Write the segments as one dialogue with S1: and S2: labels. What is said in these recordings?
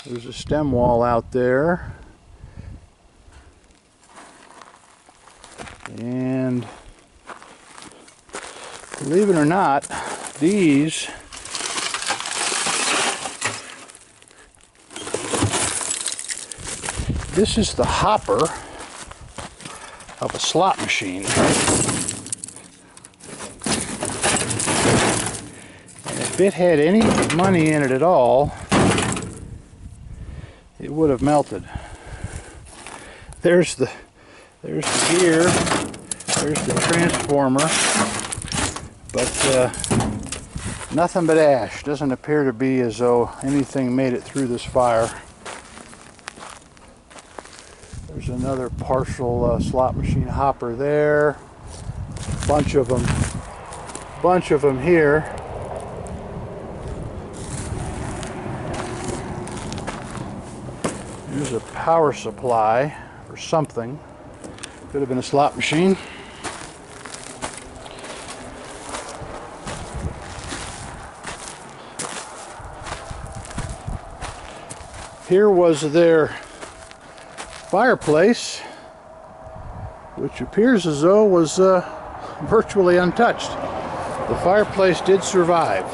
S1: There's a stem wall out there. And believe it or not, this is the hopper of a slot machine. And if it had any money in it at all, it would have melted. There's the gear, there's the transformer, but nothing but ash. Doesn't appear to be as though anything made it through this fire. There's another partial slot machine hopper there. Bunch of them here. There's a power supply or something. Could have been a slot machine. Here was their fireplace, which appears as though was virtually untouched. The fireplace did survive.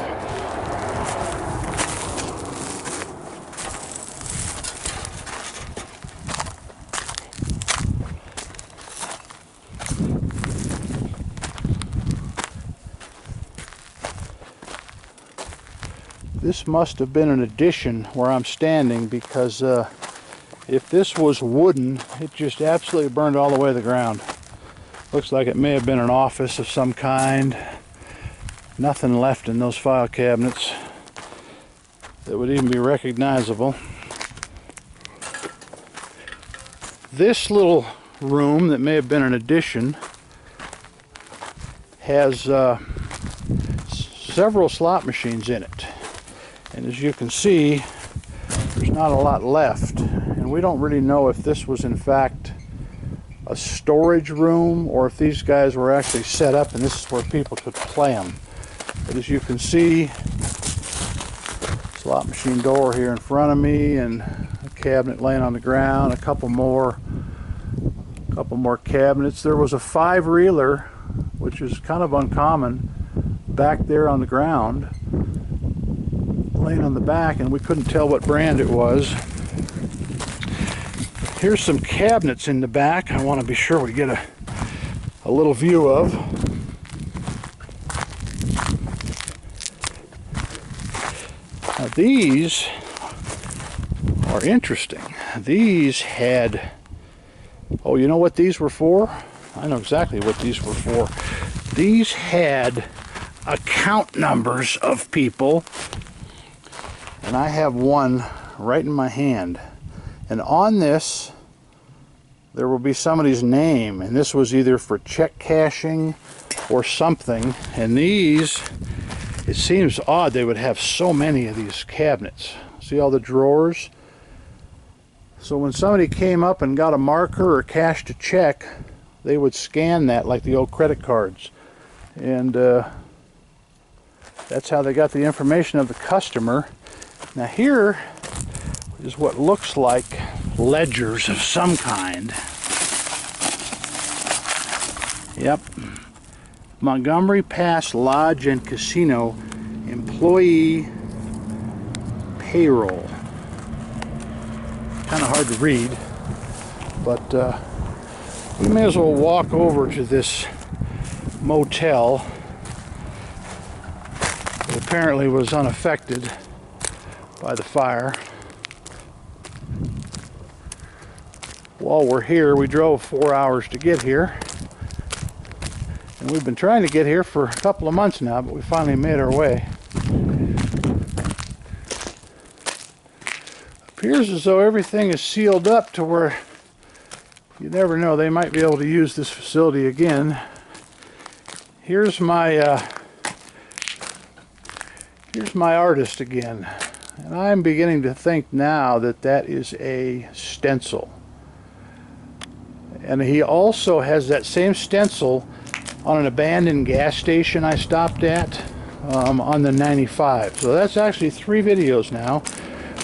S1: This must have been an addition where I'm standing, because if this was wooden, it just absolutely burned all the way to the ground. Looks like it may have been an office of some kind. Nothing left in those file cabinets that would even be recognizable. This little room that may have been an addition has several slot machines in it. And as you can see, there's not a lot left. And we don't really know if this was in fact a storage room or if these guys were actually set up and this is where people could play them. But as you can see, slot machine door here in front of me, and a cabinet laying on the ground, a couple more cabinets. There was a 5-reeler, which is kind of uncommon, back there on the ground, laying on the back, and we couldn't tell what brand it was. Here's some cabinets in the back I want to be sure we get a little view of. Now these are interesting. These had, oh, you know what these were for? I know exactly what these were for. These had account numbers of people, and I have one right in my hand. And on this, there will be somebody's name, and this was either for check cashing or something. And these, it seems odd they would have so many of these cabinets. See all the drawers? So when somebody came up and got a marker or cashed a check, they would scan that like the old credit cards. And that's how they got the information of the customer. Now here is what looks like ledgers of some kind. Yep. Montgomery Pass Lodge and Casino employee payroll. Kind of hard to read, but we may as well walk over to this motel. It apparently was unaffected by the fire. While we're here, we drove 4 hours to get here, and we've been trying to get here for a couple of months now, but we finally made our way. Appears as though everything is sealed up to where you never know, they might be able to use this facility again. Here's my artist again, and I'm beginning to think now that that is a stencil. And he also has that same stencil on an abandoned gas station I stopped at on the 95. So that's actually 3 videos now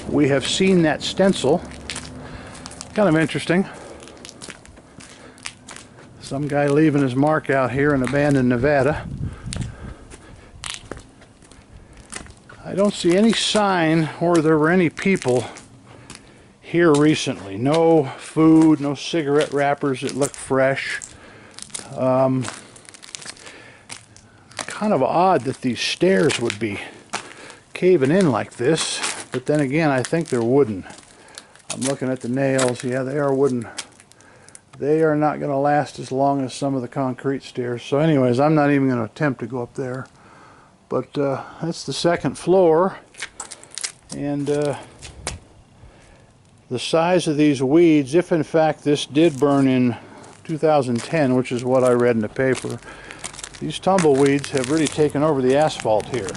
S1: we have seen that stencil. Kind of interesting. Some guy leaving his mark out here in abandoned Nevada. I don't see any sign or there were any people here recently. No food, no cigarette wrappers that look fresh. Kind of odd that these stairs would be caving in like this, but then again, I think they're wooden. I'm looking at the nails. Yeah, they are wooden. They are not going to last as long as some of the concrete stairs. So anyways, I'm not even going to attempt to go up there. But that's the second floor. And the size of these weeds, if in fact this did burn in 2010, which is what I read in the paper, these tumbleweeds have really taken over the asphalt here.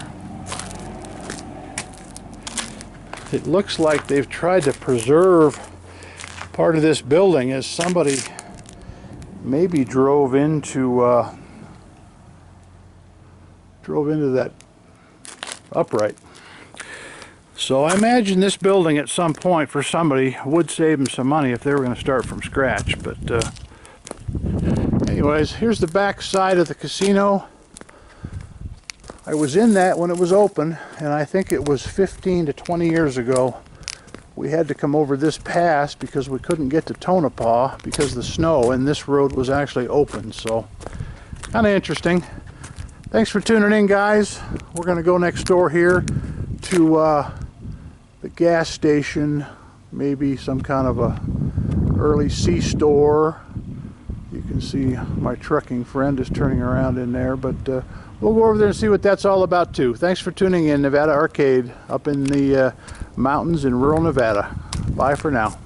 S1: It looks like they've tried to preserve part of this building as somebody maybe drove into that upright. So I imagine this building at some point for somebody would save them some money if they were going to start from scratch. But anyways, here's the back side of the casino. I was in that when it was open, and I think it was 15 to 20 years ago. We had to come over this pass because we couldn't get to Tonopah because of the snow, and this road was actually open. So kind of interesting. Thanks for tuning in, guys. We're going to go next door here to the gas station, maybe some kind of a early C-store. You can see my trucking friend is turning around in there, but we'll go over there and see what that's all about too. Thanks for tuning in. Nevada Arcade up in the mountains in rural Nevada. Bye for now.